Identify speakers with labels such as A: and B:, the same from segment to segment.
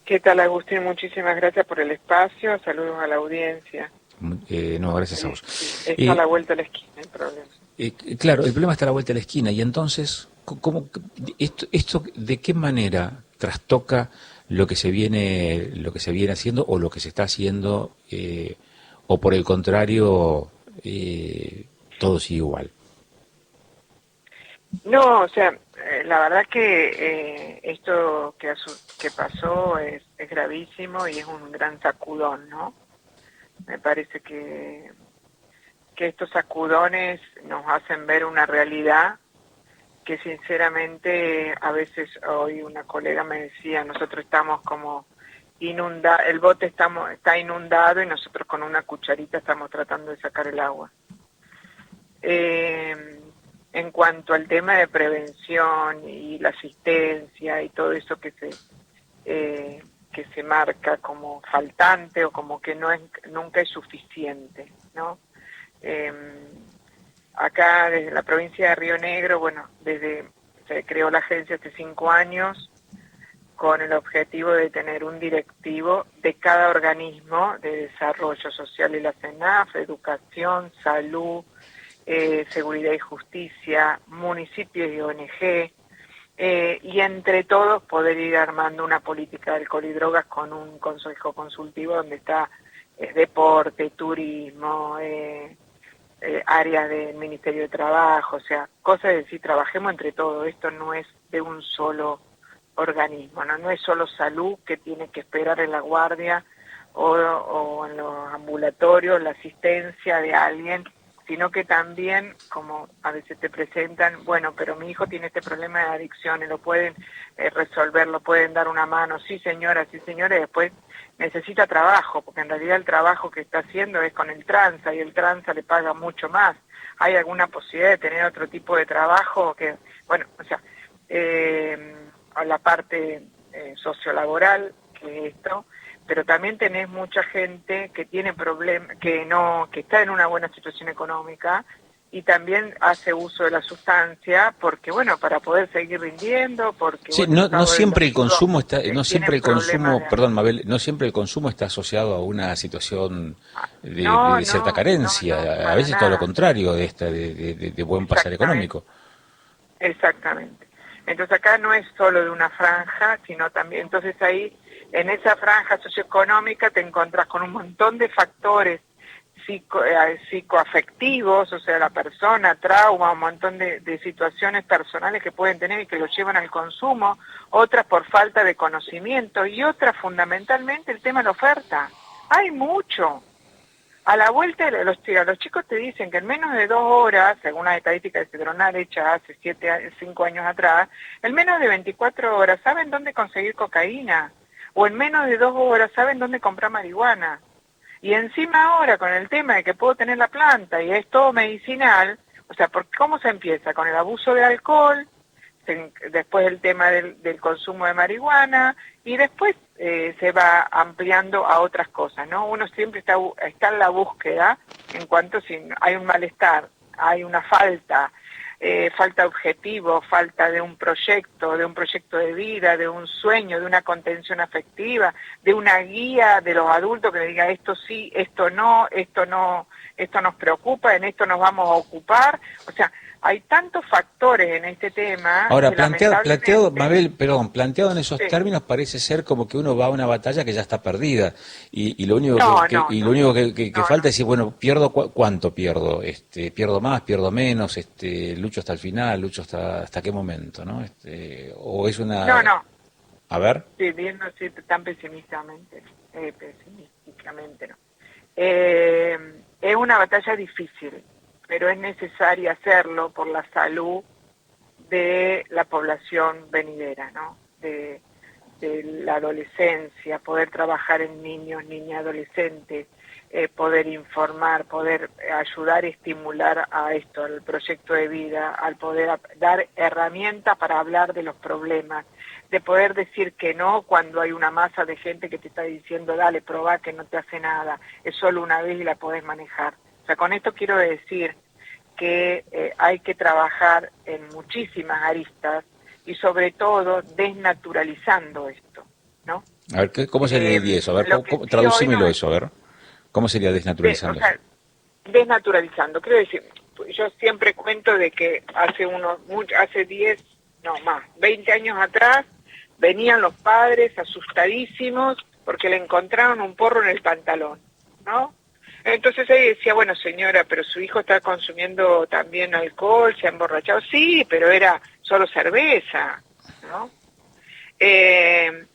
A: ¿Qué tal, Agustín? Muchísimas gracias por el espacio. Saludos a la audiencia.
B: No, gracias a vos.
A: Sí, está a
B: Eh,
A: la vuelta de la esquina el problema.
B: claro, el problema está a la vuelta de la esquina y entonces, esto de qué manera trastoca lo que se viene haciendo o lo que se está haciendo, o por el contrario, todo sigue igual?
A: No, o sea, la verdad que esto que pasó es gravísimo y es un gran sacudón, ¿no? Me parece que estos sacudones nos hacen ver una realidad que sinceramente a veces hoy una colega me decía, nosotros estamos como el bote está inundado y nosotros con una cucharita estamos tratando de sacar el agua. En cuanto al tema de prevención y la asistencia y todo eso que se marca como faltante o como que nunca es suficiente, ¿no? Eh, Acá desde la provincia de Río Negro, bueno, se creó la agencia hace 5 años con el objetivo de tener un directivo de cada organismo de desarrollo social y la CENAF, educación, salud, seguridad y justicia, municipios y ONG, y entre todos poder ir armando una política de alcohol y drogas con un consejo consultivo donde está deporte, turismo, áreas del Ministerio de Trabajo, o sea, cosas de decir, trabajemos entre todos, esto no es de un solo organismo, no es solo salud que tiene que esperar en la guardia o en los ambulatorios la asistencia de alguien, sino que también, como a veces te presentan, bueno, pero mi hijo tiene este problema de adicciones, lo pueden resolver, lo pueden dar una mano, sí señora, y después necesita trabajo, porque en realidad el trabajo que está haciendo es con el tranza, y el tranza le paga mucho más. ¿Hay alguna posibilidad de tener otro tipo de trabajo? Bueno, o sea, a la parte sociolaboral que esto, pero también tenés mucha gente que tiene problemas, que está en una buena situación económica y también hace uso de la sustancia porque, bueno, para poder seguir rindiendo, porque,
B: Sí,
A: bueno, el
B: no
A: pago del
B: siempre el
A: domingo
B: consumo está, no siempre
A: tienen
B: el
A: problemas
B: consumo, perdón,
A: de...
B: Mabel, no siempre el consumo está asociado a una situación
A: No,
B: de cierta
A: no,
B: carencia. A
A: para
B: veces todo lo
A: nada.
B: contrario de buen pasar
A: Exactamente,
B: económico.
A: exactamente. Entonces acá no es solo de una franja, sino también, entonces ahí, en esa franja socioeconómica te encontrás con un montón de factores psicoafectivos, o sea, la persona, trauma, un montón de situaciones personales que pueden tener y que los llevan al consumo, otras por falta de conocimiento y otras fundamentalmente el tema de la oferta. Hay mucho. A la vuelta, los chicos te dicen que en menos de 2 horas, según las estadísticas de Cedronal hechas hace 5 años atrás, en menos de 24 horas saben dónde conseguir cocaína, o en menos de 2 horas saben dónde comprar marihuana. Y encima ahora, con el tema de que puedo tener la planta y es todo medicinal, o sea, ¿cómo se empieza? Con el abuso de alcohol, después el tema del consumo de marihuana, y después se va ampliando a otras cosas, ¿no? Uno siempre está en la búsqueda en cuanto si hay un malestar, hay una falta de objetivo, falta de un proyecto de vida, de un sueño, de una contención afectiva, de una guía de los adultos que le diga esto sí, esto no, esto nos preocupa, en esto nos vamos a ocupar, o sea, hay tantos factores en este tema
B: Ahora,
A: que
B: planteado,
A: lamentablemente...
B: Mabel, perdón, planteado en esos
A: Sí.
B: términos parece ser como que uno va a una batalla que ya está perdida y lo único
A: No, no,
B: y lo
A: no,
B: único que
A: no, no.
B: falta es decir, bueno, pierdo cuánto pierdo, pierdo más, pierdo menos, lucho hasta el final, lucho hasta qué momento, ¿no? O es
A: No,
B: una,
A: no,
B: a ver.
A: sí, viendo así tan pesimísticamente no. Es una batalla difícil, pero es necesario hacerlo por la salud de la población venidera, ¿no? De la adolescencia, poder trabajar en niños, niñas, adolescentes, poder informar, poder ayudar y estimular a esto, al proyecto de vida, al poder dar herramientas para hablar de los problemas, de poder decir que no cuando hay una masa de gente que te está diciendo, dale, probá que no te hace nada, es solo una vez y la podés manejar. O sea, con esto quiero decir que hay que trabajar en muchísimas aristas y sobre todo desnaturalizando esto, ¿no?
B: A ver, ¿cómo sería eso? A ver,
A: Lo que sí hoy
B: traducímelo
A: no
B: eso, a ver. ¿Cómo sería
A: o
B: desnaturalizando eso?
A: sea, desnaturalizando. Quiero decir, yo siempre cuento de que hace 10, no más, 20 años atrás, venían los padres asustadísimos porque le encontraron un porro en el pantalón, ¿no? Entonces ahí decía, bueno señora, pero su hijo está consumiendo también alcohol, se ha emborrachado. Sí, pero era solo cerveza, ¿no?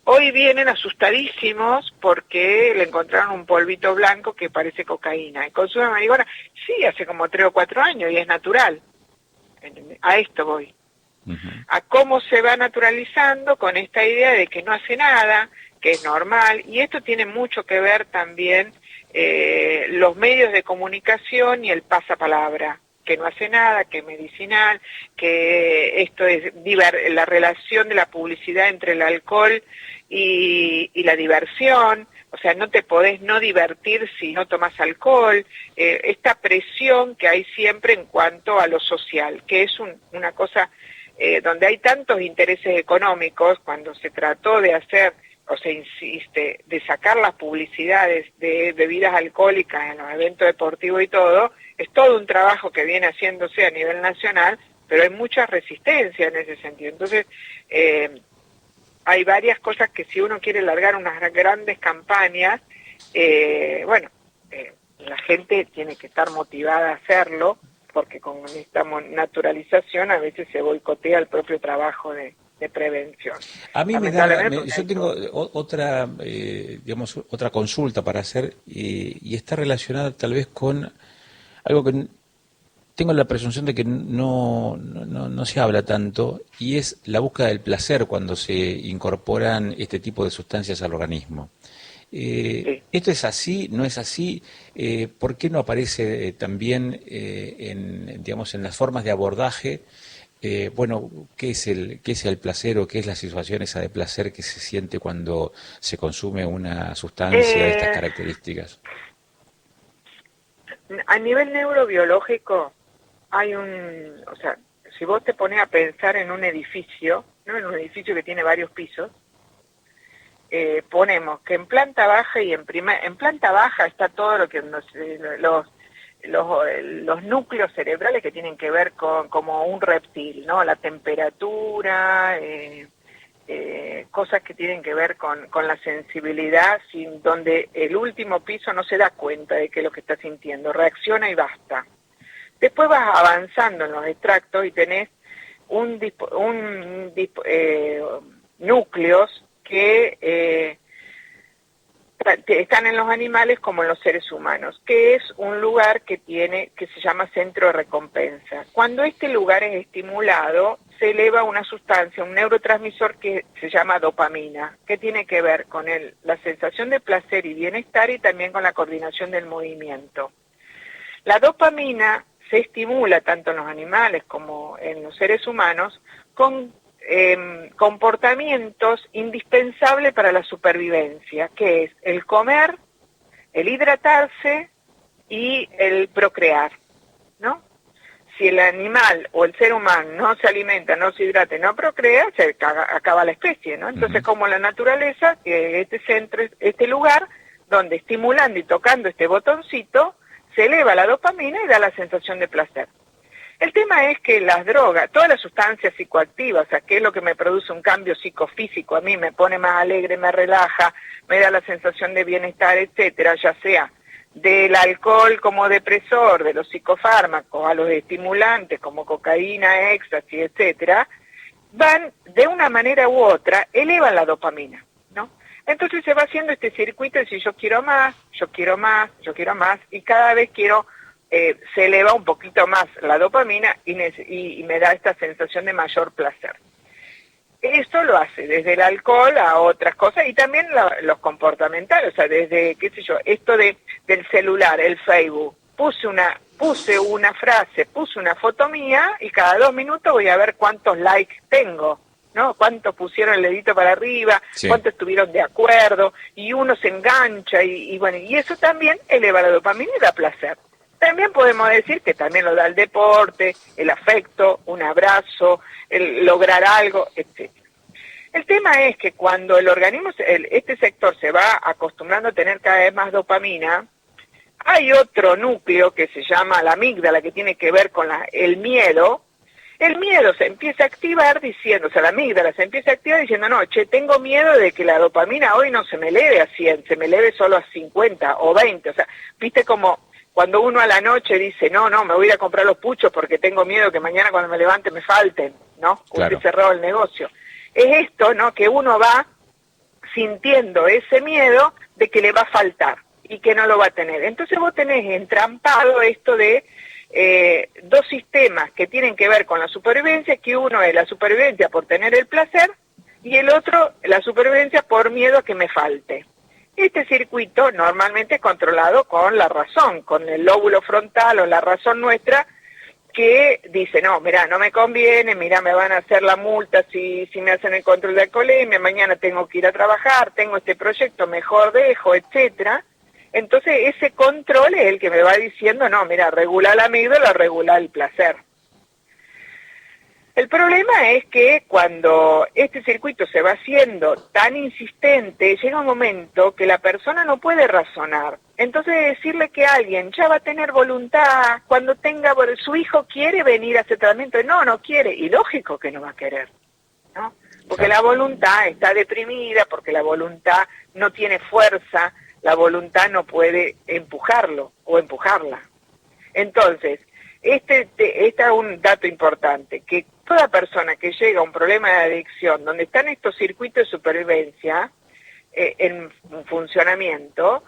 A: Hoy vienen asustadísimos porque le encontraron un polvito blanco que parece cocaína. ¿Y consume marihuana? Sí, hace como 3 o 4 años y es natural. A esto voy.
B: Ujú.
A: A cómo se va naturalizando con esta idea de que no hace nada, que es normal. Y esto tiene mucho que ver también los medios de comunicación y el pasapalabra, que no hace nada, que es medicinal, que esto es la relación de la publicidad entre el alcohol y la diversión. O sea, no te podés no divertir si no tomás alcohol. Esta presión que hay siempre en cuanto a lo social, que es una cosa donde hay tantos intereses económicos. Cuando se trató de hacer, o se insiste, de sacar las publicidades de bebidas alcohólicas en los eventos deportivos y todo, es todo un trabajo que viene haciéndose a nivel nacional, pero hay mucha resistencia en ese sentido. Entonces, hay varias cosas que si uno quiere largar unas grandes campañas, la gente tiene que estar motivada a hacerlo, porque con esta naturalización a veces se boicotea el propio trabajo de prevención.
B: A mí
A: Lamentablemente, porque
B: yo
A: hay
B: tengo
A: todo.
B: otra, digamos, otra consulta para hacer y está relacionada tal vez con algo que tengo la presunción de que no se habla tanto y es la búsqueda del placer cuando se incorporan este tipo de sustancias al organismo.
A: Sí.
B: ¿Esto es así? ¿No es así? ¿Por qué no aparece también digamos, en las formas de abordaje? Bueno, qué es el placer o qué es la situación esa de placer que se siente cuando se consume una sustancia de estas
A: Eh,
B: características?
A: a nivel neurobiológico o sea, si vos te pones a pensar en un edificio, ¿no? En un edificio que tiene varios pisos, ponemos que en planta baja y en planta baja está todo lo que los núcleos cerebrales que tienen que ver con como un reptil, ¿no? La temperatura, cosas que tienen que ver con la sensibilidad, donde el último piso no se da cuenta de qué es lo que está sintiendo, reacciona y basta. Después vas avanzando en los extractos y tenés núcleos que están en los animales como en los seres humanos, que es un lugar que se llama centro de recompensa. Cuando este lugar es estimulado, se eleva una sustancia, un neurotransmisor que se llama dopamina, que tiene que ver con la sensación de placer y bienestar y también con la coordinación del movimiento. La dopamina se estimula tanto en los animales como en los seres humanos con comportamientos indispensables para la supervivencia, que es el comer, el hidratarse y el procrear, ¿no? Si el animal o el ser humano no se alimenta, no se hidrata, no procrea, se acaba la especie, ¿no? Entonces,
B: Ujú.
A: como la naturaleza, este centro, este lugar, donde estimulando y tocando este botoncito, se eleva la dopamina y da la sensación de placer. El tema es que las drogas, todas las sustancias psicoactivas, o sea, que es lo que me produce un cambio psicofísico, a mí me pone más alegre, me relaja, me da la sensación de bienestar, etcétera, ya sea del alcohol como depresor, de los psicofármacos a los estimulantes como cocaína, éxtasis, etcétera, van de una manera u otra, elevan la dopamina, ¿no? Entonces se va haciendo este circuito de si yo quiero más, yo quiero más, yo quiero más, y cada vez se eleva un poquito más la dopamina y me da esta sensación de mayor placer. Esto lo hace desde el alcohol a otras cosas y también los comportamentales, o sea, desde, qué sé yo, esto del celular, el Facebook. Puse una frase, puse una foto mía y cada 2 minutos voy a ver cuántos likes tengo, ¿no? Cuántos pusieron el dedito para arriba,
B: Sí.
A: cuántos estuvieron de acuerdo, y uno se engancha y bueno, y eso también eleva la dopamina y da placer. También podemos decir que también lo da el deporte, el afecto, un abrazo, el lograr algo, etc. El tema es que cuando el organismo, este sector se va acostumbrando a tener cada vez más dopamina, hay otro núcleo que se llama la amígdala, que tiene que ver con el miedo. El miedo se empieza a activar diciendo, o sea, la amígdala se empieza a activar diciendo, no, che, tengo miedo de que la dopamina hoy no se me eleve a 100, se me eleve solo a 50 o 20. O sea, viste como cuando uno a la noche dice, no, me voy a ir a comprar los puchos porque tengo miedo que mañana cuando me levante me falten, ¿no?
B: Claro.
A: Usted cerró el negocio. Es esto, ¿no? Que uno va sintiendo ese miedo de que le va a faltar y que no lo va a tener. Entonces vos tenés entrampado esto de dos sistemas que tienen que ver con la supervivencia, que uno es la supervivencia por tener el placer y el otro la supervivencia por miedo a que me falte. Este circuito normalmente es controlado con la razón, con el lóbulo frontal o la razón nuestra, que dice, no, mira, no me conviene, mira, me van a hacer la multa si me hacen el control de alcoholemia, mañana tengo que ir a trabajar, tengo este proyecto, mejor dejo, etcétera. Entonces ese control es el que me va diciendo, no, mira, regula la amígdala, regula el placer. El problema es que cuando este circuito se va haciendo tan insistente, llega un momento que la persona no puede razonar. Entonces decirle que alguien ya va a tener voluntad, cuando tenga, su hijo quiere venir a ese tratamiento, no quiere, y lógico que no va a querer, ¿no? Porque la voluntad está deprimida, porque la voluntad no tiene fuerza, la voluntad no puede empujarlo o empujarla. Entonces, este es un dato importante, que toda persona que llega a un problema de adicción, donde están estos circuitos de supervivencia en funcionamiento,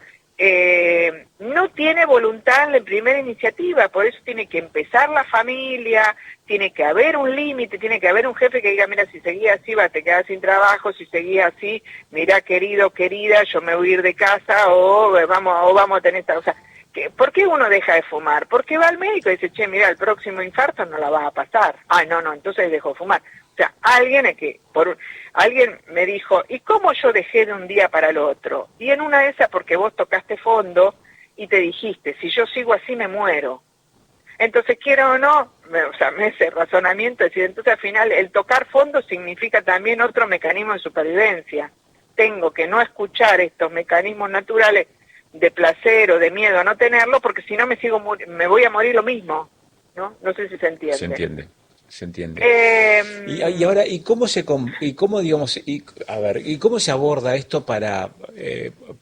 A: no tiene voluntad en la primera iniciativa, por eso tiene que empezar la familia, tiene que haber un límite, tiene que haber un jefe que diga, mira, si seguía así vas a te quedar sin trabajo, si seguía así, mira, querido, querida, yo me voy a ir de casa o vamos a tener esta... O sea, ¿por qué uno deja de fumar? Porque va al médico y dice, che, mira, el próximo infarto no la vas a pasar. Ah, no, entonces dejó de fumar. O sea, alguien me dijo, ¿y cómo yo dejé de un día para el otro? Y en una de esas, porque vos tocaste fondo y te dijiste, si yo sigo así me muero. Entonces, quiero o no, ese razonamiento, es decir, entonces al final el tocar fondo significa también otro mecanismo de supervivencia. Tengo que no escuchar estos mecanismos naturales de placer o de miedo a no tenerlo, porque si no me voy a morir lo mismo, ¿no? No sé si se entiende.
B: Se entiende. Y ahora, ¿y cómo se aborda esto para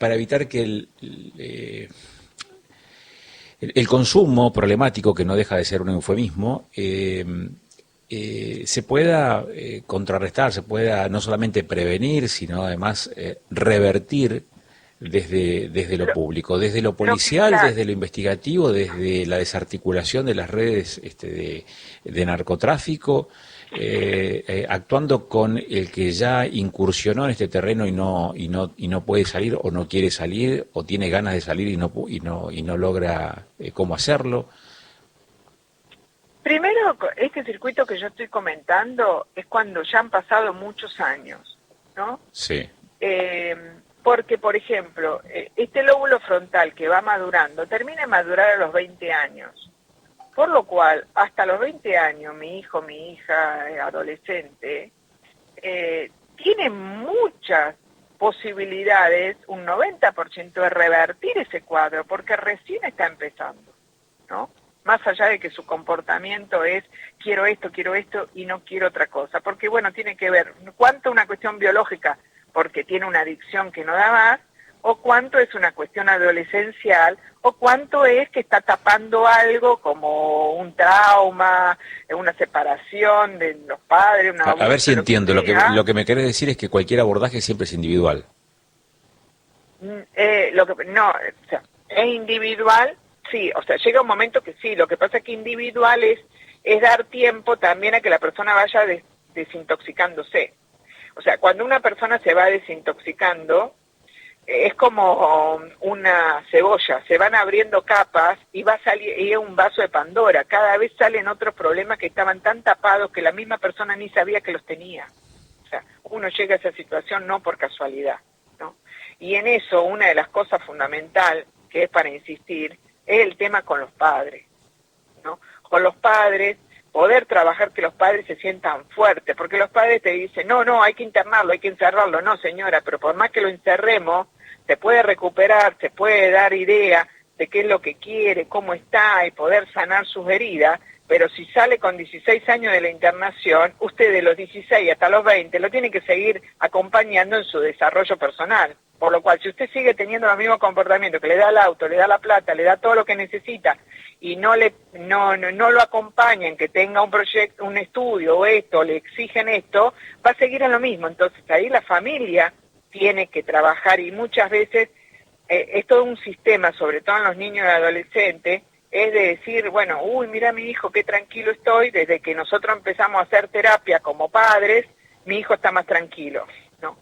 B: evitar que el consumo problemático, que no deja de ser un eufemismo, se pueda contrarrestar, se pueda no solamente prevenir, sino además revertir desde lo público, desde lo policial, desde lo investigativo, desde la desarticulación de las redes de narcotráfico, actuando con el que ya incursionó en este terreno y no puede salir o no quiere salir o tiene ganas de salir y no logra cómo hacerlo?
A: Primero, este circuito que yo estoy comentando es cuando ya han pasado muchos años, ¿no?
B: Sí.
A: Porque, por ejemplo, este lóbulo frontal que va madurando, termina de madurar a los 20 años. Por lo cual, hasta los 20 años, mi hijo, mi hija, adolescente, tiene muchas posibilidades, un 90% de revertir ese cuadro, porque recién está empezando, ¿no? Más allá de que su comportamiento es, quiero esto y no quiero otra cosa. Porque, bueno, tiene que ver cuánto una cuestión biológica, porque tiene una adicción que no da más, o cuánto es una cuestión adolescencial, o cuánto es que está tapando algo como un trauma, una separación de los padres, una
B: a ver si entiendo, lo que me querés decir es que cualquier abordaje siempre es individual.
A: Es individual, sí, o sea, llega un momento que sí, lo que pasa es que individual es dar tiempo también a que la persona vaya desintoxicándose. O sea, cuando una persona se va desintoxicando, es como una cebolla, se van abriendo capas y va a salir, y es un vaso de Pandora, cada vez salen otros problemas que estaban tan tapados que la misma persona ni sabía que los tenía. O sea, uno llega a esa situación no por casualidad, ¿no? Y en eso, una de las cosas fundamental, que es para insistir, es el tema con los padres, ¿no? Con los padres, poder trabajar que los padres se sientan fuertes, porque los padres te dicen, no, hay que internarlo, hay que encerrarlo. No, señora, pero por más que lo encerremos, se puede recuperar, se puede dar idea de qué es lo que quiere, cómo está, y poder sanar sus heridas. Pero si sale con 16 años de la internación, usted de los 16 hasta los 20 lo tiene que seguir acompañando en su desarrollo personal. Por lo cual, si usted sigue teniendo los mismos comportamientos, que le da el auto, le da la plata, le da todo lo que necesita, y no lo acompañan, que tenga un proyecto, un estudio o esto, le exigen esto, va a seguir en lo mismo. Entonces ahí la familia tiene que trabajar, y muchas veces es todo un sistema, sobre todo en los niños y adolescentes, es de decir, bueno, mira mi hijo, qué tranquilo estoy, desde que nosotros empezamos a hacer terapia como padres, mi hijo está más tranquilo, ¿no?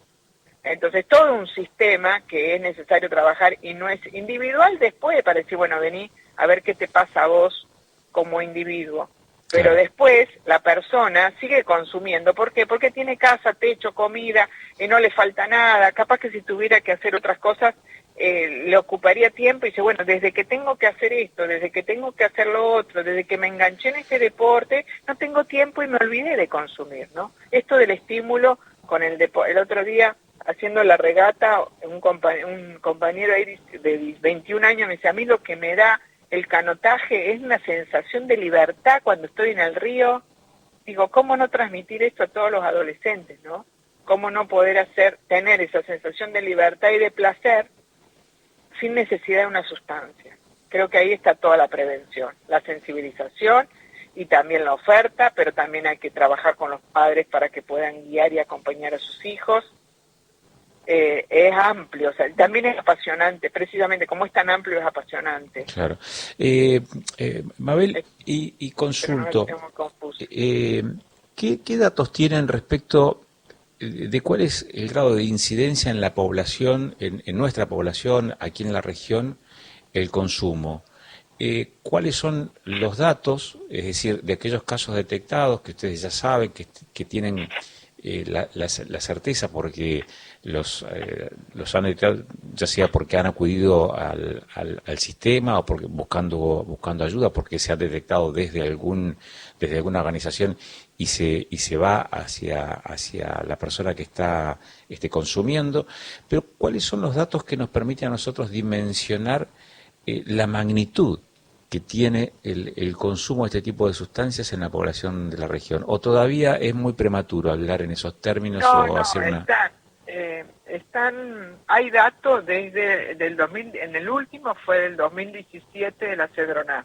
A: Entonces todo un sistema que es necesario trabajar, y no es individual después para decir, bueno, vení a ver qué te pasa a vos como individuo. Pero
B: Claro.
A: después la persona sigue consumiendo. ¿Por qué? Porque tiene casa, techo, comida, y no le falta nada. Capaz que si tuviera que hacer otras cosas, le ocuparía tiempo, y dice, bueno, desde que tengo que hacer esto, desde que tengo que hacer lo otro, desde que me enganché en este deporte, no tengo tiempo y me olvidé de consumir, ¿no? Esto del estímulo con el otro día, haciendo la regata, un compañero ahí de 21 años me dice, a mí lo que me da el canotaje es una sensación de libertad cuando estoy en el río. Digo, ¿cómo no transmitir esto a todos los adolescentes, no? ¿Cómo no poder tener esa sensación de libertad y de placer sin necesidad de una sustancia? Creo que ahí está toda la prevención, la sensibilización y también la oferta, pero también hay que trabajar con los padres para que puedan guiar y acompañar a sus hijos. Es amplio, o sea, también es apasionante, precisamente como es tan amplio es apasionante.
B: Claro. Mabel, y
A: Pero no me
B: consulto,
A: quedo muy confuso.
B: eh, ¿qué datos tienen respecto de cuál es el grado de incidencia en la población, en nuestra población, aquí en la región, el consumo? ¿Cuáles son los datos, es decir, de aquellos casos detectados que ustedes ya saben, que tienen la certeza porque los han detectado, ya sea porque han acudido al sistema o porque buscando ayuda, porque se ha detectado desde alguna organización y se va hacia la persona que está consumiendo? Pero ¿cuáles son los datos que nos permiten a nosotros dimensionar la magnitud que tiene el consumo de este tipo de sustancias en la población de la región? ¿O todavía es muy prematuro hablar en esos términos o
A: No,
B: hacer una...
A: hay datos desde del 2000, en el último fue del 2017 de la Cedronar,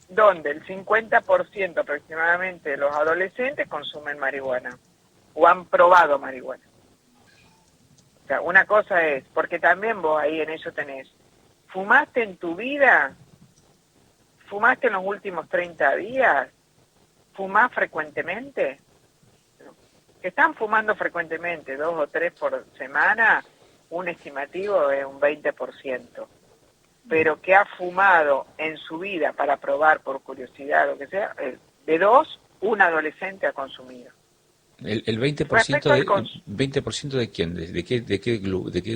A: donde el 50% aproximadamente de los adolescentes consumen marihuana o han probado marihuana. O sea, una cosa es, porque también vos ahí en eso tenés, ¿fumaste en tu vida? ¿Fumaste en los últimos 30 días? ¿Fumás frecuentemente? Que están fumando frecuentemente, 2 o 3 por semana, un estimativo es un 20%. Pero que ha fumado en su vida para probar por curiosidad, lo que sea, de 2, un adolescente ha consumido.
B: El 20%
A: Respecto al
B: 20% de quién, de qué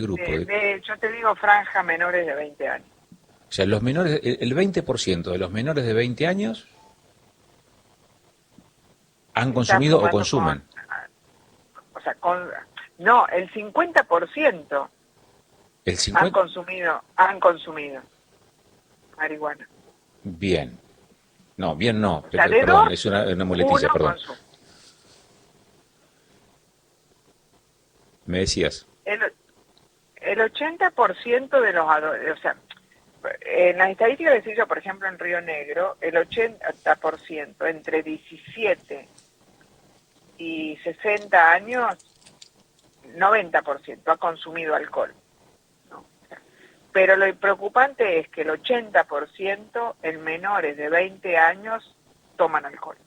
B: grupo?
A: yo te digo franja menores de 20 años.
B: O sea, los menores, el 20% de los menores de 20 años han
A: Está
B: consumido o
A: fumando
B: consumen.
A: o sea, no, el 50%
B: El 50%,
A: han consumido marihuana.
B: bien. No, bien no,
A: O sea, de
B: perdón,
A: 2,
B: es una muleticia,
A: uno
B: perdón.
A: consume.
B: Me decías.
A: El 80% de los adolescentes, o sea, en las estadísticas de Sillo, por ejemplo, en Río Negro, el 80% entre 17 y 60 años, 90% ha consumido alcohol, ¿no? Pero lo preocupante es que el 80% en menores de 20 años toman alcohol.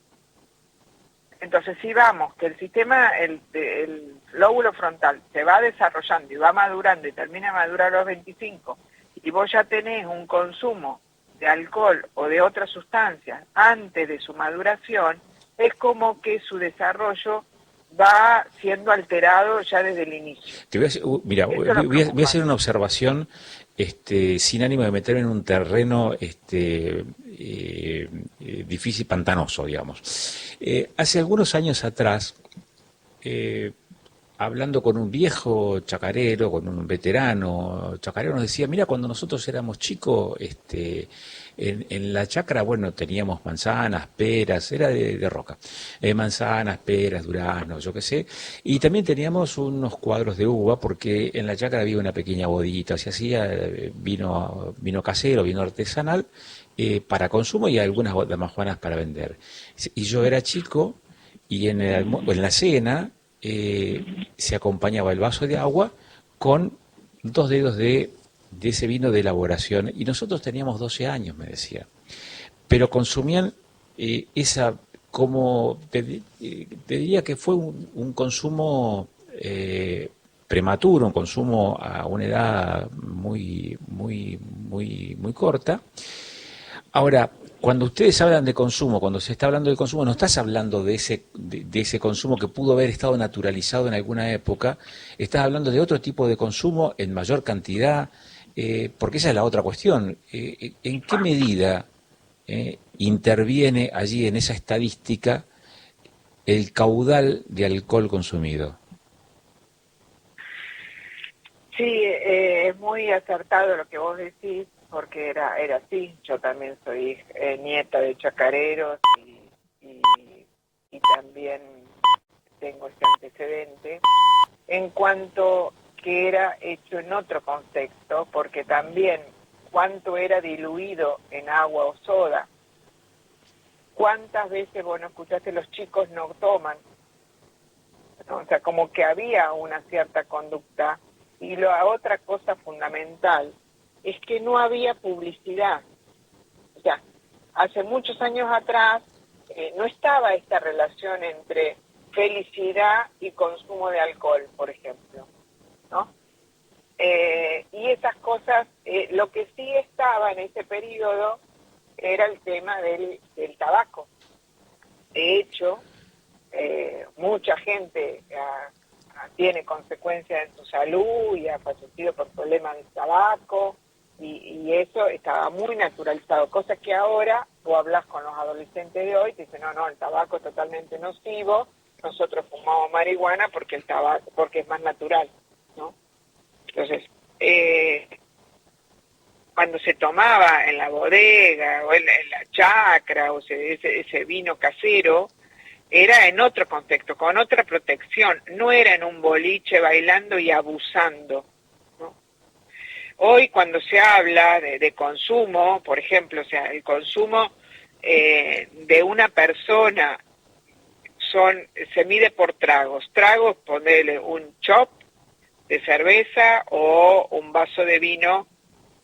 A: Entonces, si vamos, que el sistema, el lóbulo frontal se va desarrollando y va madurando y termina de madurar a los 25, y vos ya tenés un consumo de alcohol o de otras sustancias antes de su maduración, es como que su desarrollo va siendo alterado ya desde el inicio.
B: Te voy a hacer, mira,
A: Eso es lo
B: voy a hacer
A: preocupante.
B: una observación sin ánimo de meterme en un terreno difícil, pantanoso, digamos. Hace algunos años atrás, eh, hablando con un viejo chacarero, con un veterano chacarero, nos decía, mira, cuando nosotros éramos chicos, en la chacra, bueno, teníamos manzanas, peras, era de roca, manzanas, peras, duraznos, yo qué sé, y también teníamos unos cuadros de uva, porque en la chacra había una pequeña bodeguita, se hacía vino casero, vino artesanal, para consumo y algunas damajuanas para vender. Y yo era chico y en la cena se acompañaba el vaso de agua con 2 dedos de ese vino de elaboración. Y nosotros teníamos 12 años, me decía. Pero consumían esa, como te diría que fue un consumo prematuro, un consumo a una edad muy corta. Ahora, cuando ustedes hablan de consumo, cuando se está hablando de consumo, no estás hablando de ese consumo que pudo haber estado naturalizado en alguna época, estás hablando de otro tipo de consumo en mayor cantidad, porque esa es la otra cuestión. ¿En qué medida interviene allí en esa estadística el caudal de alcohol consumido?
A: Sí, es muy acertado lo que vos decís, porque era así. Yo también soy nieta de chacareros y, y también tengo ese antecedente. En cuanto que era hecho en otro contexto, porque también cuánto era diluido en agua o soda, cuántas veces, bueno, escuchaste, los chicos no toman, ¿no? O sea, como que había una cierta conducta. Y la otra cosa fundamental es que no había publicidad. O sea, hace muchos años atrás no estaba esta relación entre felicidad y consumo de alcohol, por ejemplo, ¿no? Y esas cosas, lo que sí estaba en ese periodo era el tema del tabaco. De hecho, mucha gente tiene consecuencias en su salud y ha fallecido por problemas de tabaco, y eso estaba muy naturalizado, cosa que ahora tú hablas con los adolescentes de hoy y te dicen, no, el tabaco es totalmente nocivo, nosotros fumamos marihuana porque el tabaco, porque es más natural, ¿no? Entonces, cuando se tomaba en la bodega o en la chacra, o ese vino casero, era en otro contexto, con otra protección, no era en un boliche bailando y abusando, ¿no? Hoy cuando se habla de consumo, por ejemplo, o sea, el consumo de una persona se mide por tragos. Tragos, ponerle un chop de cerveza o un vaso de vino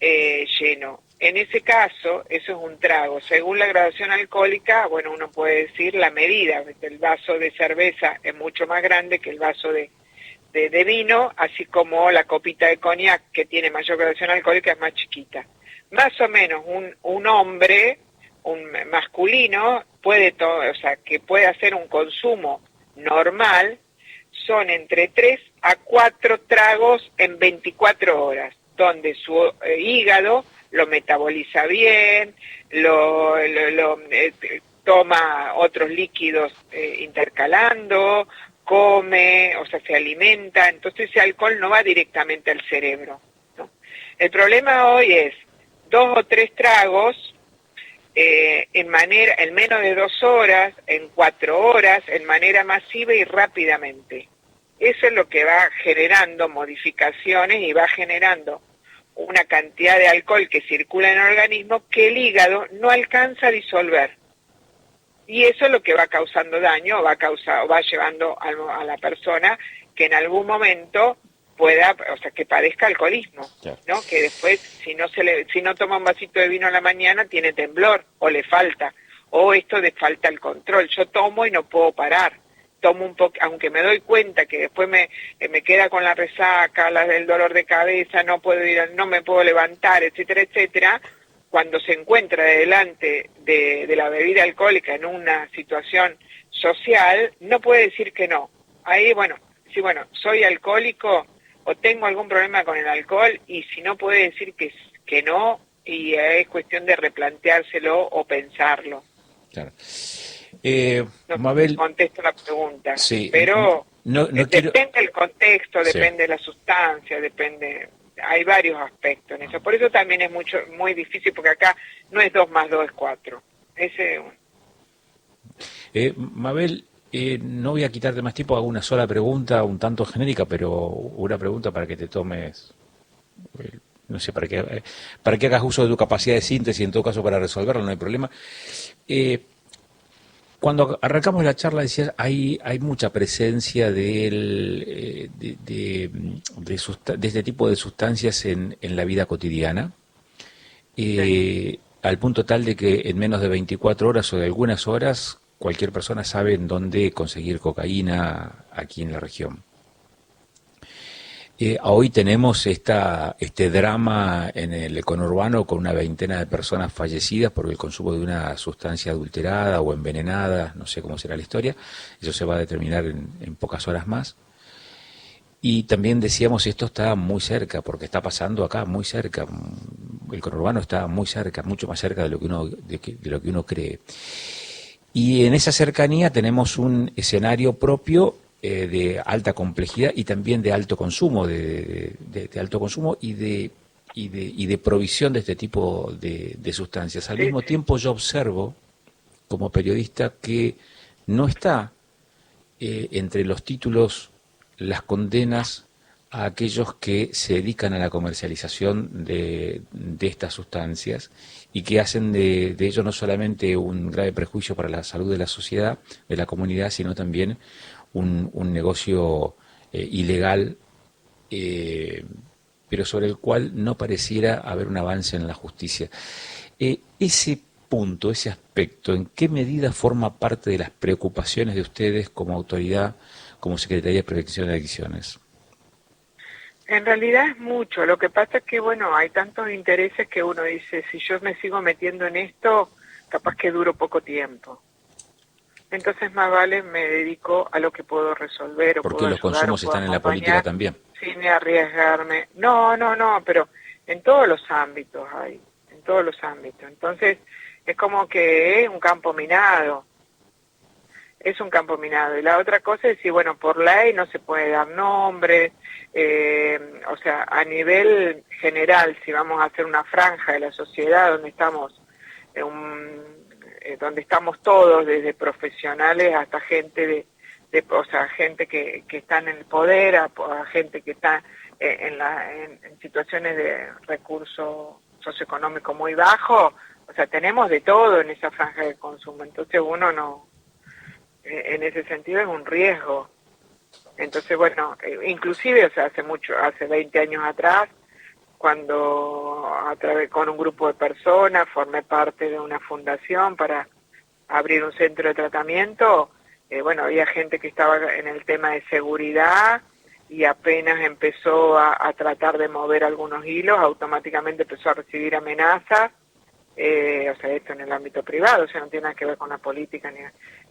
A: lleno. En ese caso, eso es un trago. Según la graduación alcohólica, bueno, uno puede decir la medida. El vaso de cerveza es mucho más grande que el vaso de vino, así como la copita de coñac, que tiene mayor graduación alcohólica, es más chiquita. Más o menos un hombre, un masculino, o sea, que puede hacer un consumo normal, son entre 3 a 4 tragos en 24 horas, donde su hígado lo metaboliza bien, toma otros líquidos intercalando, come, o sea, se alimenta, entonces ese alcohol no va directamente al cerebro, ¿no? El problema hoy es 2 o 3 tragos en menos de 2 horas, en 4 horas, en manera masiva y rápidamente. Eso es lo que va generando modificaciones y va generando una cantidad de alcohol que circula en el organismo que el hígado no alcanza a disolver. Y eso es lo que va causando daño, va llevando a la persona que en algún momento pueda, o sea, que padezca alcoholismo, ¿no? Que después, si no toma un vasito de vino a la mañana, tiene temblor, o le falta, o esto de falta el control. Yo tomo y no puedo parar. Tomo un poco, aunque me doy cuenta que después me queda con la resaca, el dolor de cabeza, no me puedo levantar, etcétera, etcétera. Cuando se encuentra delante de la bebida alcohólica en una situación social, no puede decir que no. ahí, bueno, sí, bueno, soy alcohólico o tengo algún problema con el alcohol, y si no puede decir que no, y es cuestión de replanteárselo o pensarlo.
B: Claro.
A: No sé si
B: Mabel,
A: contesto la pregunta,
B: sí,
A: pero
B: no quiero...
A: depende del contexto,
B: Sí.
A: depende de la sustancia, depende, hay varios aspectos en eso. Por eso también es muy difícil, porque acá no es 2 más 2 es 4. Ese,
B: Mabel, no voy a quitarte más tiempo, hago una sola pregunta, un tanto genérica, pero una pregunta para que te tomes, no sé, para que hagas uso de tu capacidad de síntesis, en todo caso para resolverlo, no hay problema. Eh, Cuando arrancamos la charla decías, hay mucha presencia de este tipo de sustancias en la vida cotidiana,
A: sí.
B: al punto tal de que en menos de 24 horas o de algunas horas cualquier persona sabe en dónde conseguir cocaína aquí en la región. Hoy tenemos este drama en el conurbano con una veintena de personas fallecidas por el consumo de una sustancia adulterada o envenenada, no sé cómo será la historia, eso se va a determinar en pocas horas más. Y también decíamos, esto está muy cerca, porque está pasando acá muy cerca, el conurbano está muy cerca, mucho más cerca de lo que de lo que uno cree. Y en esa cercanía tenemos un escenario propio de alta complejidad y también de alto consumo, de alto consumo y de provisión de este tipo de sustancias. Al
A: Sí,
B: mismo
A: sí.
B: tiempo yo observo, como periodista, que no está entre los títulos las condenas a aquellos que se dedican a la comercialización de estas sustancias y que hacen de ello no solamente un grave perjuicio para la salud de la sociedad, de la comunidad, sino también un negocio ilegal, eh, pero sobre el cual no pareciera haber un avance en la justicia. Ese punto, ese aspecto, ¿en qué medida forma parte de las preocupaciones de ustedes como autoridad, como Secretaría de Prevención de Adicciones?
A: En realidad es mucho. Lo que pasa es que, bueno, hay tantos intereses que uno dice, si yo me sigo metiendo en esto, capaz que duro poco tiempo. Entonces más vale me dedico a lo que puedo resolver o puedo
B: Porque los
A: ayudar o
B: consumos
A: puedo
B: están en la política
A: acompañar
B: también.
A: sin arriesgarme. No, no, no, pero en todos los ámbitos hay, en todos los ámbitos. Entonces es como que es un campo minado, es un campo minado. Y la otra cosa es decir, bueno, por ley no se puede dar nombre, o sea, a nivel general, si vamos a hacer una franja de la sociedad donde estamos donde estamos todos, desde profesionales hasta gente o sea, gente que está en el poder, a gente que está en situaciones de recurso socioeconómico muy bajo, o sea, tenemos de todo en esa franja de consumo, entonces uno no, en ese sentido es un riesgo. Entonces, bueno, inclusive, o sea, hace 20 años atrás, cuando con un grupo de personas formé parte de una fundación para abrir un centro de tratamiento, bueno, había gente que estaba en el tema de seguridad y apenas empezó a tratar de mover algunos hilos, automáticamente empezó a recibir amenazas, o sea, esto en el ámbito privado, o sea, no tiene nada que ver con la política,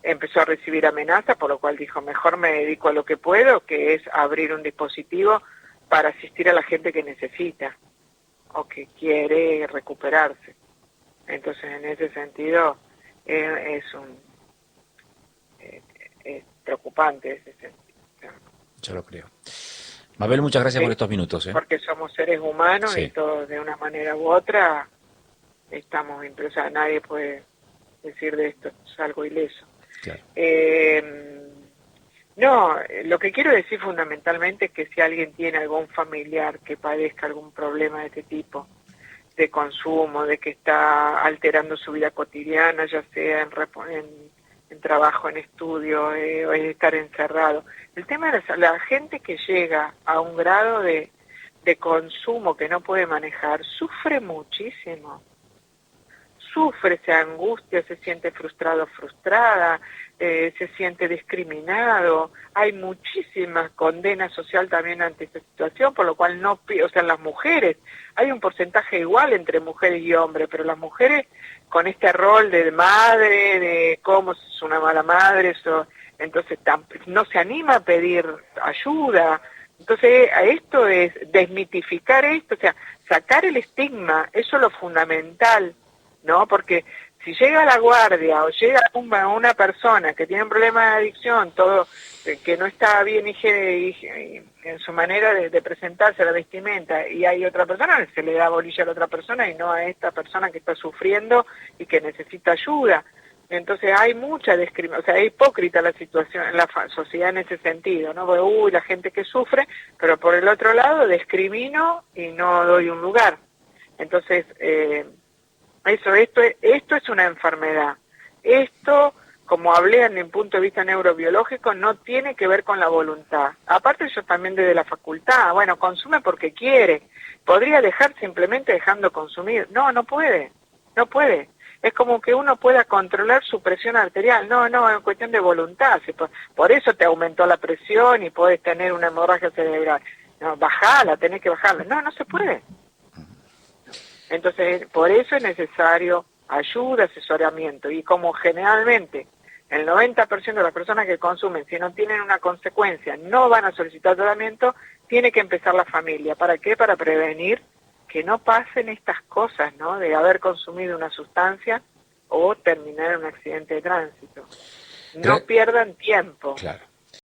A: empezó a recibir amenazas, por lo cual dijo, mejor me dedico a lo que puedo, que es abrir un dispositivo para asistir a la gente que necesita o que quiere recuperarse. Entonces, en ese sentido, es preocupante ese sentido.
B: Yo lo creo. Mabel, muchas gracias por
A: ¿Sí?
B: estos minutos.
A: Porque somos seres humanos y
B: Sí,
A: todos de una manera u otra estamos, o sea, nadie puede decir de esto es algo ileso.
B: claro.
A: No, lo que quiero decir fundamentalmente es que si alguien tiene algún familiar que padezca algún problema de este tipo, de consumo, de que está alterando su vida cotidiana, ya sea en trabajo, en estudio, o en estar encerrado. El tema es la gente que llega a un grado de consumo que no puede manejar, sufre muchísimo. Sufre, se angustia, se siente frustrado, frustrada, se siente discriminado. Hay muchísima condena social también ante esta situación, por lo cual no, o sea, las mujeres, hay un porcentaje igual entre mujeres y hombres, pero las mujeres con este rol de madre, de cómo es una mala madre, entonces no se anima a pedir ayuda. Entonces, a esto es desmitificar esto, o sea, sacar el estigma, eso es lo fundamental, ¿no? Porque si llega a la guardia o llega una persona que tiene un problema de adicción, todo que no está bien en su manera de presentarse a la vestimenta, y hay otra persona, se le da bolilla a la otra persona y no a esta persona que está sufriendo y que necesita ayuda. Entonces hay mucha discriminación, o sea, es hipócrita la situación en la sociedad en ese sentido, ¿no? Porque, la gente que sufre, pero por el otro lado discrimino y no doy un lugar. Entonces, esto es una enfermedad. Esto, como hablé en el punto de vista neurobiológico, no tiene que ver con la voluntad. Aparte, yo también desde la facultad, bueno, consume porque quiere. Podría dejar simplemente dejando consumir. No, no puede. Es como que uno pueda controlar su presión arterial. No, es cuestión de voluntad. Por eso te aumentó la presión y puedes tener una hemorragia cerebral. No, bajala, tenés que bajarla. No se puede. Entonces, por eso es necesario ayuda, asesoramiento. Y como generalmente el 90% de las personas que consumen, si no tienen una consecuencia, no van a solicitar tratamiento, tiene que empezar la familia. ¿Para qué? Para prevenir que no pasen estas cosas, ¿no? De haber consumido una sustancia o terminar en un accidente de tránsito. No pierdan tiempo.
B: Claro.